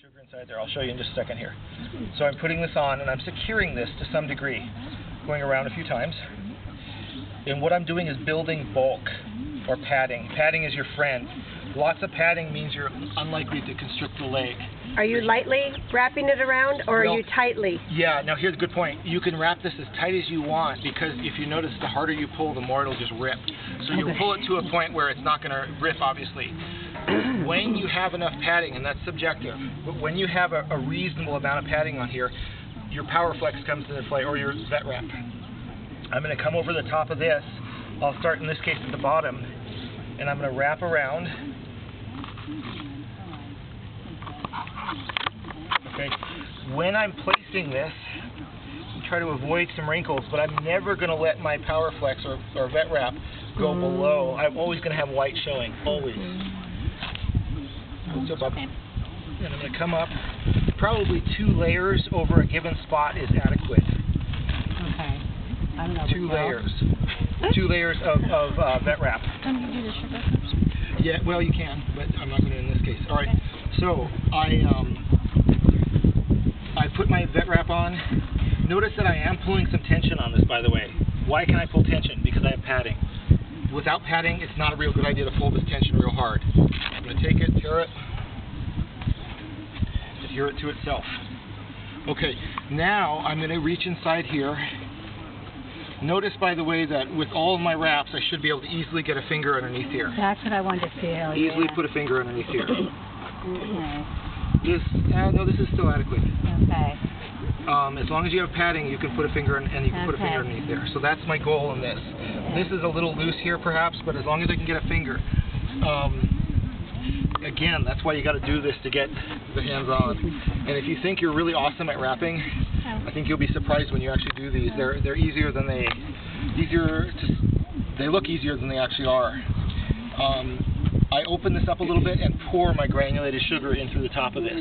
sugar inside there. I'll show you in just a second here. So I'm putting this on and I'm securing this to some degree, going around a few times. And what I'm doing is building bulk or padding. Padding is your friend. Lots of padding means you're unlikely to constrict the leg. Are you lightly wrapping it around, or are you tightly? Yeah, now here's a good point. You can wrap this as tight as you want, because if you notice, the harder you pull, the more it'll just rip. So you pull it to a point where it's not going to rip, obviously. When you have enough padding, and that's subjective, but when you have a reasonable amount of padding on here, your power flex comes into play, or your vet wrap. I'm going to come over the top of this. I'll start in this case at the bottom, and I'm going to wrap around. Okay. When I'm placing this, I try to avoid some wrinkles, but I'm never going to let my power flex or vet wrap go below. I'm always going to have white showing, always. So up, and I'm going to come up. Probably 2 layers over a given spot is adequate. Okay. I don't know. 2 layers. 2 layers of vet wrap. Can you do the sugar? Yeah, well you can, but I'm not going to in this case. All right. So I put my vet wrap on. Notice that I am pulling some tension on this, by the way. Why can I pull tension? Because I have padding. Without padding, it's not a real good idea to pull this tension real hard. I'm going to take it, tear it, adhere it to itself. Okay, now I'm going to reach inside here. Notice, by the way, that with all of my wraps, I should be able to easily get a finger underneath here. That's what I wanted to feel. Easily put a finger underneath here. No, this is still adequate. Okay. As long as you have padding, you can put a finger in, and you can put a finger underneath there. So that's my goal in this. This is a little loose here, perhaps, but as long as I can get a finger. Again, that's why you got to do this to get the hands on. And if you think you're really awesome at wrapping, I think you'll be surprised when you actually do these. They're easier than they look easier than they actually are. I open this up a little bit and pour my granulated sugar in through the top of this.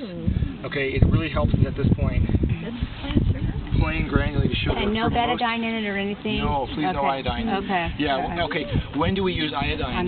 Okay, it really helps at this point. Plain granulated sugar. And no betadine in it or anything? No, please, no iodine. Okay. Yeah, okay. When do we use iodine?